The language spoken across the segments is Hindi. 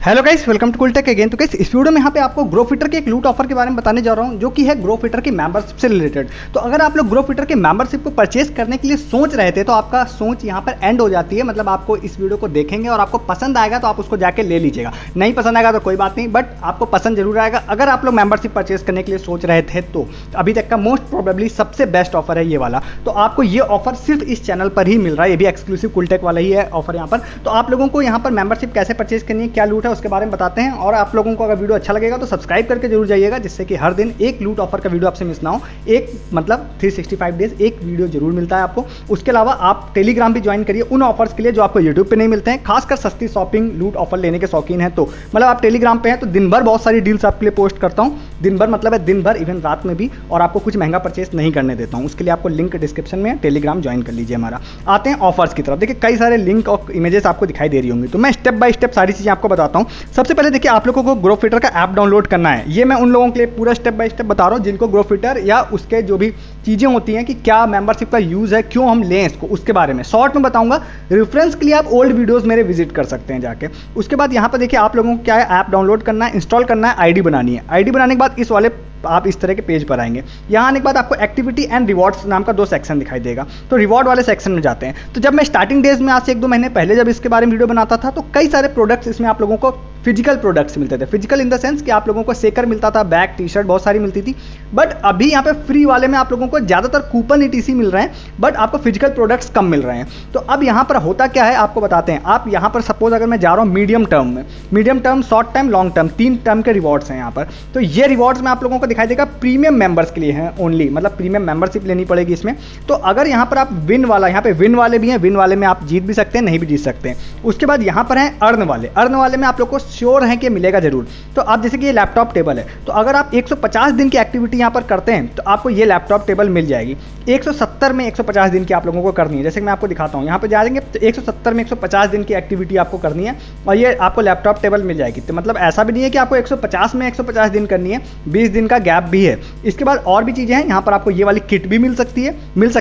Hello guys, welcome to CoolTech again. तो गाइस, इस वीडियो में यहाँ पे आपको ग्रोफिटर के एक लूट ऑफर के बारे में बताने जा रहा हूँ, जो कि है ग्रोफिटर की मेंबरशिप से रिलेटेड। तो अगर आप लोग ग्रोफिटर के मेंबरशिप को परचेस करने के लिए सोच रहे थे तो आपका सोच यहाँ पर एंड हो जाती है। मतलब आपको इस वीडियो को देखेंगे और आपको पसंद आएगा तो आप उसको जाके ले लीजिएगा, नहीं पसंद आएगा तो कोई बात नहीं, बट आपको पसंद जरूर आएगा अगर आप लोग मेंबरशिप परचेस करने के लिए सोच रहे थे तो अभी तक का मोस्ट प्रोबेबली सबसे बेस्ट ऑफर है ये वाला। तो आपको ये ऑफर सिर्फ इस चैनल पर ही मिल रहा है, ये भी एक्सक्लूसिव कूलटेक वाला ही है ऑफर यहाँ पर। तो आप लोगों को यहाँ पर मेंबरशिप कैसे परचेस करनी है, क्या लूट है, उसके बारे में बताते हैं। और आप लोगों को अगर वीडियो अच्छा लगेगा तो सब्सक्राइब करके जरूर जाइएगा, जिससे कि हर दिन एक लूट ऑफर का वीडियो आपसे मिस ना हो। एक मतलब 365 डेज एक वीडियो जरूर मिलता है आपको। उसके अलावा आप टेलीग्राम भी ज्वाइन करिए उन ऑफर्स के लिए जो आपको यूट्यूब पे नहीं मिलते हैं, खासकर सस्ती शॉपिंग लूट ऑफर लेने के शौकीन है। तो मतलब आप टेलीग्राम पे हैं तो दिन भर बहुत सारी डील्स आपके लिए पोस्ट करता हूँ। दिन भर मतलब है दिन भर, इवन रात में भी, और आपको कुछ महंगा परचेस नहीं करने देता हूँ। उसके लिए आपको लिंक डिस्क्रिप्शन में, टेलीग्राम ज्वाइन कर लीजिए हमारा। आते हैं ऑफर्स की तरफ। देखिए कई सारे लिंक और इमेजेस आपको दिखाई दे रही होंगी, तो मैं स्टेप बाय स्टेप सारी चीज़ें आपको बताता हूँ। सबसे पहले देखिए, आप लोगों को ग्रोफिटर का ऐप डाउनलोड करना है। ये मैं उन लोगों के लिए पूरा स्टेप बाय स्टेप बता रहा हूँ जिनको ग्रोफिटर या उसके जो भी चीज़ें होती हैं कि क्या मेंबरशिप का यूज़ है, क्यों हम लें इसको, उसके बारे में शॉर्ट में बताऊंगा। रेफरेंस के लिए आप ओल्ड वीडियोस मेरे विजिट कर सकते हैं जाके। उसके बाद यहाँ पर देखिए, आप लोगों को क्या है, ऐप डाउनलोड करना है, इंस्टॉल करना है, आईडी बनानी है। आईडी बनाने के बाद इस वाले आप इस तरह के पेज पर आएंगे। यहाँ आने के बाद आपको एक्टिविटी एंड रिवॉर्ड्स नाम का 2 सेक्शन दिखाई देगा। तो रिवॉर्ड वाले सेक्शन में जाते हैं। तो जब मैं स्टार्टिंग डेज में, आज से 1-2 महीने पहले जब इसके बारे में वीडियो बनाता था, तो कई सारे प्रोडक्ट्स इसमें आप लोगों को फिजिकल प्रोडक्ट्स मिलते थे। फिजिकल इन द सेंस कि आप लोगों को सेकर मिलता था, बैग, टी शर्ट, बहुत सारी मिलती थी। बट अभी यहाँ पे फ्री वाले में आप लोगों को ज़्यादातर कूपन ETC मिल रहे हैं, बट आपको फिजिकल प्रोडक्ट्स कम मिल रहे हैं। तो अब यहाँ पर होता क्या है आपको बताते हैं। आप यहाँ पर सपोज अगर मैं जा रहा हूँ मीडियम टर्म में, medium term, short term, long term, 3 term के रिवॉर्ड्स हैं यहाँ पर। तो ये रिवॉर्ड्स में आप लोगों को दिखाई देगा प्रीमियम मेंबर्स के लिए हैं ओनली, मतलब प्रीमियम मेंबरशिप लेनी पड़ेगी इसमें। तो अगर यहाँ पर आप विन वाला, यहाँ पे विन वाले भी हैं, विन वाले में आप जीत भी सकते हैं, नहीं भी जीत सकते हैं। उसके बाद यहाँ पर हैं अर्न वाले। अर्न वाले में आप लोग को श्योर है कि मिलेगा जरूर। तो आप जैसे कि ये लैपटॉप टेबल है, तो अगर आप 150 दिन की एक्टिविटी यहाँ पर करते हैं तो आपको ये लैपटॉप टेबल मिल जाएगी। 170 में 150 दिन की आप लोगों को करनी है। जैसे कि मैं आपको दिखाता हूँ, यहाँ पर जाएंगे तो 170 में 150 दिन की एक्टिविटी आपको करनी है और ये आपको लैपटॉप टेबल मिल जाएगी। तो मतलब ऐसा भी नहीं है कि आपको 150 में 150 दिन करनी है, 20 दिन का गैप भी है। इसके बाद और भी चीज़ें हैं। यहाँ पर आपको ये वाली किट भी मिल सकती है,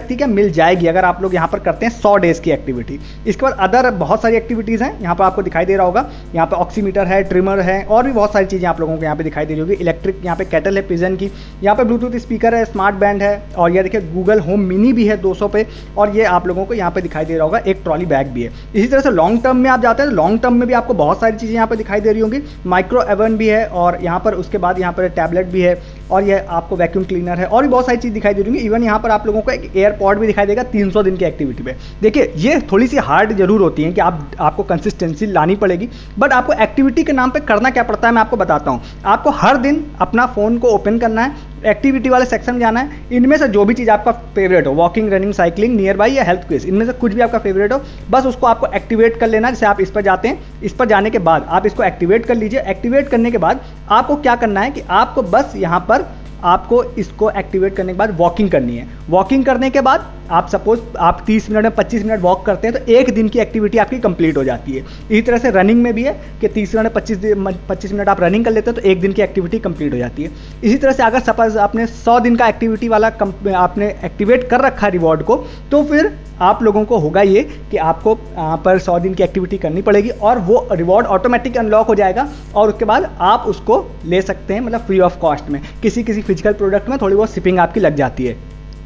क्या मिल जाएगी अगर आप लोग यहाँ पर करते हैं 100 डेज की एक्टिविटी। इसके बाद अदर बहुत सारी एक्टिविटीज़ हैं, यहाँ पर आपको दिखाई दे रहा होगा। यहाँ पर ऑक्सीमीटर है, ट्रिमर है, और भी बहुत सारी चीज़ें आप लोगों को यहाँ पे दिखाई दे रही होगी। इलेक्ट्रिक यहाँ पे केटल है पिजन की, यहाँ पे ब्लूटूथ स्पीकर है, स्मार्ट बैंड है, और ये देखिए गूगल होम मिनी भी है 200 पे, और ये आप लोगों को यहाँ पे दिखाई दे रहा होगा एक ट्रॉली बैग भी है। इसी तरह से लॉन्ग टर्म में आप जाते हैं तो लॉन्ग टर्म में भी आपको बहुत सारी चीज़ें यहाँ पे दिखाई दे रही होंगी। माइक्रो ओवन भी है, और यहाँ पर उसके बाद यहाँ पर टैबलेट भी है, और ये आपको वैक्यूम क्लीनर है, और भी बहुत सारी चीज़ दिखाई दे रही होंगी। इवन यहाँ पर आप लोगों को एक एयरपॉड भी दिखाई देगा 300 दिन की एक्टिविटी पे। देखिए ये थोड़ी सी हार्ड जरूर होती है कि आपको कंसिस्टेंसी लानी पड़ेगी, बट आपको एक्टिविटी के नाम पे करना क्या पड़ता है मैं आपको बताता हूँ। आपको हर दिन अपना फ़ोन को ओपन करना है, एक्टिविटी वाले सेक्शन में जाना है, इनमें से जो भी चीज़ आपका फेवरेट हो, walking, running, cycling, near by या हेल्थ क्विज, इनमें से कुछ भी आपका फेवरेट हो, बस उसको आपको एक्टिवेट कर लेना। जैसे आप इस पर जाते हैं, इस पर जाने के बाद आप इसको एक्टिवेट कर लीजिए। एक्टिवेट करने के बाद आपको क्या करना है कि आपको बस यहाँ पर आपको इसको एक्टिवेट करने के बाद वॉकिंग करनी है। वॉकिंग करने के बाद आप सपोज आप 30 मिनट में 25 मिनट वॉक करते हैं तो 1 दिन की एक्टिविटी आपकी कंप्लीट हो जाती है। इसी तरह से रनिंग में भी है कि 30 मिनट 25 मिनट आप रनिंग कर लेते हैं तो 1 दिन की एक्टिविटी कंप्लीट हो जाती है। इसी तरह से अगर सपोज आपने 100 दिन का एक्टिविटी वाला आपने एक्टिवेट कर रखा रिवॉर्ड को, तो फिर आप लोगों को होगा ये कि आपको यहाँ पर 100 दिन की एक्टिविटी करनी पड़ेगी और वो रिवॉर्ड ऑटोमेटिक अनलॉक हो जाएगा, और उसके बाद आप उसको ले सकते हैं, मतलब फ्री ऑफ कॉस्ट में। किसी फिजिकल प्रोडक्ट में थोड़ी बहुत शिपिंग आपकी लग जाती है।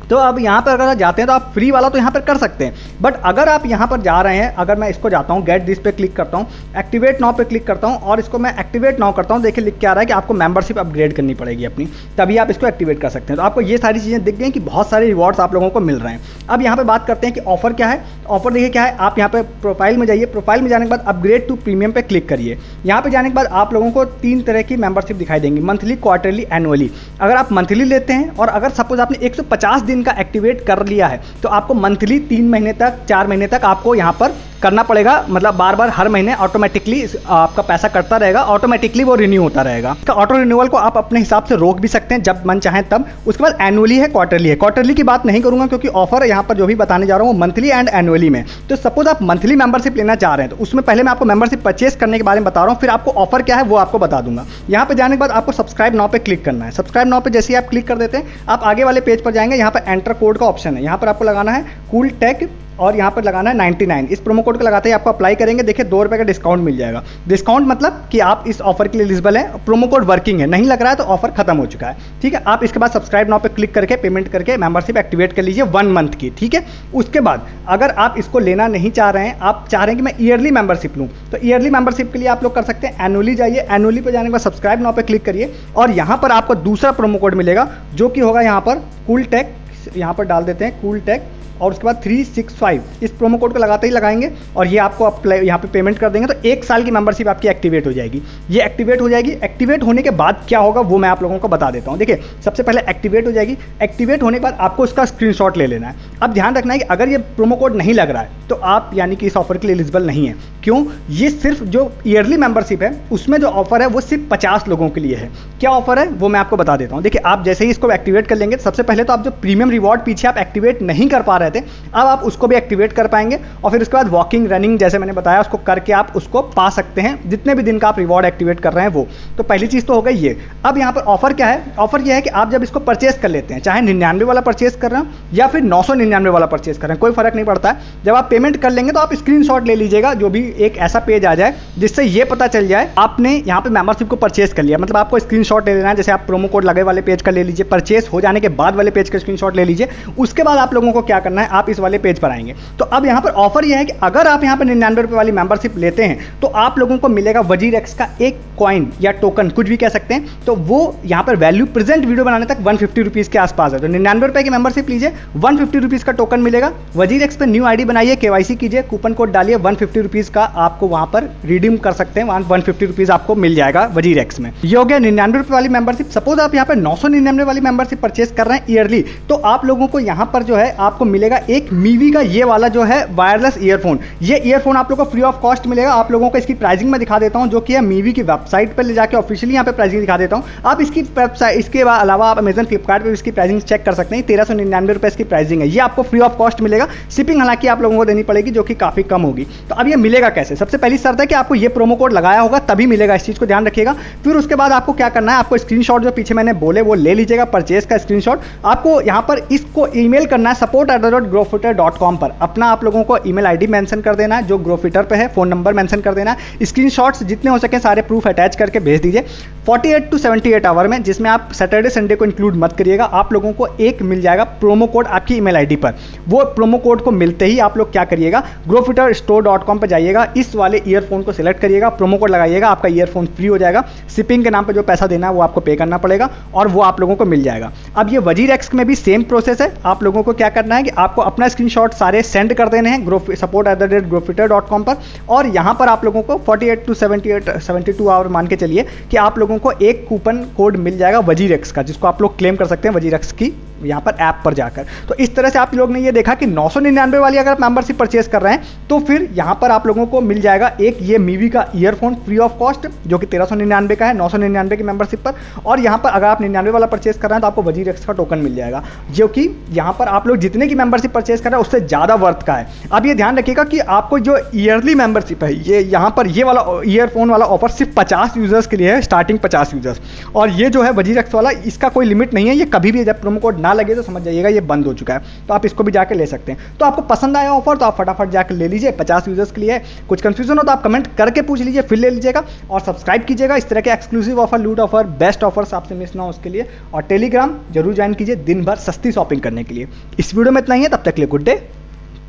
तो अब यहाँ पर अगर जाते हैं तो आप फ्री वाला तो यहाँ पर कर सकते हैं, बट अगर आप यहाँ पर जा रहे हैं, अगर मैं इसको जाता हूँ, गेट दिस पे क्लिक करता हूँ, एक्टिवेट नाउ पे क्लिक करता हूँ, और इसको मैं एक्टिवेट नाउ करता हूँ, देखिए लिख के आ रहा है कि आपको मेंबरशिप अपग्रेड करनी पड़ेगी अपनी, तभी आप इसको एक्टिवेट कर सकते हैं। तो आपको ये सारी चीज़ें दिख गई कि बहुत सारे रिवॉर्ड्स आप लोगों को मिल रहे हैं। अब यहाँ पर बात करते हैं कि ऑफर क्या है। ऑफर देखिए क्या है, आप यहाँ पर प्रोफाइल में जाइए, प्रोफाइल में जाने के बाद अपग्रेड टू प्रीमियम पे क्लिक करिए। यहाँ पे जाने के बाद आप लोगों को 3 तरह की मेंबरशिप दिखाई देंगी, मंथली, क्वार्टरली, एनुअली। अगर आप मंथली लेते हैं और अगर सपोज आपने 150 दिन का एक्टिवेट कर लिया है तो आपको मंथली 3 महीने तक, 4 महीने तक आपको यहाँ पर करना पड़ेगा। मतलब बार बार हर महीने ऑटोमेटिकली आपका पैसा कटता रहेगा, ऑटोमेटिकली वो रिन्यू होता रहेगा। इसका ऑटो रिन्यूअल को आप अपने हिसाब से रोक भी सकते हैं जब मन चाहे तब। उसके बाद एनुअली है, क्वार्टरली है। क्वार्टरली की बात नहीं करूंगा क्योंकि ऑफर यहाँ पर जो भी बताने जा रहा हूँ वो मंथली एंड एनुअली में। तो सपोज आप मंथली मेंबरशिप लेना चाह रहे हैं तो उसमें पहले मैं आपको मेंबरशिप परचेस करने के बारे में बता रहा हूँ, फिर आपको ऑफर क्या है वो आपको बता दूंगा। यहाँ पे जाने के बाद आपको सब्सक्राइब नाउ पे क्लिक करना है। सब्सक्राइब नाउ पे जैसे ही आप क्लिक कर देते हैं, आप आगे वाले पेज पर जाएंगे। यहाँ पर एंटर कोड का ऑप्शन है, यहाँ पर आपको लगाना है कूलटेक और यहाँ पर लगाना है 99। इस प्रोमो कोड को लगाते ही आपको अप्लाई करेंगे, देखिए 2 रुपये का डिस्काउंट मिल जाएगा। डिस्काउंट मतलब कि आप इस ऑफर के लिए एलिजिबल है, प्रोमो कोड वर्किंग है, नहीं लग रहा है तो ऑफर खत्म हो चुका है, ठीक है। आप इसके बाद सब्सक्राइब नाउ पे क्लिक करके पेमेंट करके मेंबरशिप एक्टिवेट कर लीजिए 1 मंथ की, ठीक है। उसके बाद अगर आप इसको लेना नहीं चाह रहे हैं, आप चाह रहे हैं कि मैं ईयरली मेंबरशिप लूँ, तो ईयरली मेंबरशिप के लिए आप लोग कर सकते हैं एनुअली जाइए, एनुअली पे जाने के बाद सब्सक्राइब नाउ पे क्लिक करिए और यहाँ पर आपको दूसरा प्रोमो कोड मिलेगा जो कि होगा यहाँ पर कूल टेक, यहाँ पर डाल देते हैं कूल टेक और उसके बाद 365 इस प्रोमो कोड को लगाते ही लगाएंगे और ये आपको अप्लाई यहाँ पे पेमेंट कर देंगे तो 1 साल की मेंबरशिप आपकी एक्टिवेट हो जाएगी। ये एक्टिवेट हो जाएगी, एक्टिवेट होने के बाद क्या होगा वो मैं आप लोगों को बता देता हूँ। देखिए सबसे पहले एक्टिवेट हो जाएगी, एक्टिवेट होने के बाद आपको उसका स्क्रीनशॉट ले लेना है। अब ध्यान रखना है कि अगर ये प्रोमो कोड नहीं लग रहा है तो आप यानी कि इस ऑफर के लिए एलिजिबल नहीं है। क्यों? ये सिर्फ जो ईयरली मेंबरशिप है उसमें जो ऑफर है वो सिर्फ 50 लोगों के लिए है। क्या ऑफर है वो मैं आपको बता देता हूँ। देखिए आप जैसे ही इसको एक्टिवेट कर लेंगे, सबसे पहले तो आप जो प्रीमियम रिवॉर्ड पीछे आप एक्टिवेट नहीं कर पा रहे थे, अब आप उसको भी एक्टिवेट कर पाएंगे और फिर उसके बाद वॉकिंग रनिंग जैसे मैंने बताया उसको करके आप उसको पा सकते हैं, जितने भी दिन का आप रिवॉर्ड एक्टिवेट कर रहे हैं वो। तो पहली चीज़ तो हो गई ये। अब यहाँ पर ऑफर क्या है? ऑफर ये है कि आप जब इसको परचेस कर लेते हैं, चाहे 99 वाला परचेस कर रहे हैं या फिर 999 वाला परचेस कर रहे हैं, कोई फर्क नहीं पड़ता है। जब आप पेमेंट कर लेंगे तो आप स्क्रीनशॉट ले लीजिएगा, जो भी एक ऐसा पेज आ जाए जिससे ये पता चल जाए आपने यहाँ पे मेंबरशिप को परचेस कर लिया। मतलब आपको स्क्रीनशॉट ले लेना है, जैसे आप प्रोमो कोड लगे वाले पेज का ले लीजिए, परचेस हो जाने के बाद वाले पेज का स्क्रीनशॉट ले लीजिए। उसके बाद आप लोगों को क्या करना है, आप इस वाले पेज पर आएंगे। तो अब यहाँ पर ऑफर यह है कि अगर आप यहाँ पर 99 रुपये वाली मेंबरशिप लेते हैं तो आप लोगों को मिलेगा वजीर एक्स का एक कॉइन या टोकन, कुछ भी कह सकते हैं। तो वो यहाँ पर वैल्यू प्रेजेंट वीडियो बनाने तक 150 रुपीज़ के आसपास है। तो 99 रुपये की मेंबरशिप लीजिए, 150 रुपीज़ का टोकन मिलेगा। वजीर एक्स पर न्यू आईडी बनाइए, KYC कीजिए, कूपन कोड डालिए, 150 रुपीज़ का आपको वहाँ पर रिडीम कर सकते हैं। वहाँ 150 रुपीज़ आपको मिल जाएगा वजीर एक्स में। ये हो गया 99 रुपये वाली मेंबरशिप। सपोज आप यहाँ पर 999 वाली मेंबरशिप परचेस कर रहे हैं ईयरली, तो आप लोगों को यहाँ पर जो है आपको मिलेगा एक मीवी का ये वाला जो है वायरलेस ईयरफोन। ये ईयरफोन आप लोगों को फ्री ऑफ कॉस्ट मिलेगा। आप लोगों को इसकी प्राइसिंग में दिखा देता हूँ, जो कि है मीवी की वेबसाइट पर ले जाकर ऑफिशियली यहाँ पे प्राइसिंग दिखा देता हूँ। आप इसकी वेबसाइट, इसके अलावा आप अमेजन फ्लिपकार्ट पर इसकी प्राइसिंग चेक कर सकते हैं। 1399 रुपये इसकी प्राइसिंग है। ये आपको फ्री ऑफ कॉस्ट मिलेगा। शिपिंग हालांकि आप लोगों को देनी पड़ेगी, जो कि काफ़ी कम होगी। तो अब ये मिलेगा कैसे? सबसे पहली शर्त है कि आपको ये प्रोमो कोड लगाया होगा तभी मिलेगा, इस चीज़ को ध्यान रखिएगा। फिर उसके बाद आपको क्या करना है, आपको स्क्रीनशॉट जो पीछे मैंने बोले वो ले लीजिएगा, परचेस का स्क्रीनशॉट। आपको यहाँ पर इसको ईमेल करना है support@growfitter.com पर। अपना आप लोगों को ईमेल आईडी मेंशन कर देना है जो ग्रोफिटर पे है, फोन नंबर मेंशन कर देना है। स्क्रीनशॉट्स जितने हो सके सारे प्रूफ अटैच करके भेज दीजिए 48 to 78 आवर में, जिसमें आप सैटरडे संडे को इंक्लूड मत करिएगा। आप लोगों को एक मिल जाएगा प्रोमो कोड आपकी ईमेल आईडी पर। वो प्रोमो कोड को मिलते ही आप लोग क्या करिएगा, growfitterstore.com पर जाइएगा, इस वाले ईयरफोन को सिलेक्ट करिएगा, प्रोमो कोड लगाइएगा, आपका ईयरफोन फ्री हो जाएगा। शिपिंग के नाम पर जो पैसा देना है वो आपको पे करना पड़ेगा और वो आप लोगों को मिल जाएगा। अब ये वजीर एक्स में भी सेम प्रोसेस है। आप लोगों को क्या करना है कि आपको अपना स्क्रीनशॉट सारे सेंड कर देने हैं support@growfitter.com पर, और यहाँ पर आप लोगों को 48 to 72 आवर मान के चलिए कि आप लोगों को एक कूपन कोड मिल जाएगा वजीर एक्स का, जिसको आप लोग क्लेम कर सकते हैं वजीर एक्स की यहाँ पर ऐप पर जाकर। तो इस तरह से आप लोग ने ये देखा कि 999 वाली अगर आप मेंबरशिप परचेस कर रहे हैं तो फिर यहाँ पर आप लोगों को मिल जाएगा एक ये मीवी का ईयरफोन फ्री ऑफ कॉस्ट, जो कि 1399 का है 999 की मेंबरशिप पर। और यहाँ पर अगर आप 99 वाला परचेस कर रहे हैं तो आपको वजीर एक्स का टोकन मिल जाएगा, जो कि यहाँ पर आप लोग जितने की मेंबरशिप परचेस कर रहे हैं उससे ज़्यादा वर्थ का है। अब ये ध्यान रखिएगा कि आपको जो ईयरली मेंबरशिप है, ये यहाँ पर ये वाला ईयरफोन वाला ऑफर सिर्फ 50 यूजर्स के लिए है, स्टार्टिंग 50 यूजर्स। और ये जो है वजीर एक्स वाला, इसका कोई लिमिट नहीं है। ये कभी भी जब प्रोमो कोड ना लगे तो समझ जाइएगा ये बंद हो चुका है। तो आप इसको भी जाके ले सकते हैं। तो आपको पसंद आया ऑफर तो आप फटाफट जाकर ले लीजिए, 50 यूजर्स के लिए है। कुछ कंफ्यूजन हो तो आप कमेंट करके पूछ लीजिए, फिर ले लीजिएगा। और सब्सक्राइब कीजिएगा इस तरह के एक्सक्लूसिव ऑफर, लूट ऑफर, बेस्ट ऑफर्स आपसे मिस ना हो उसके लिए। और टेलीग्राम जरूर ज्वाइन कीजिए दिन भर सस्ती शॉपिंग करने के लिए। इस वीडियो में इतना ही है, तब तक के लिए गुड डे,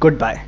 गुड बाय।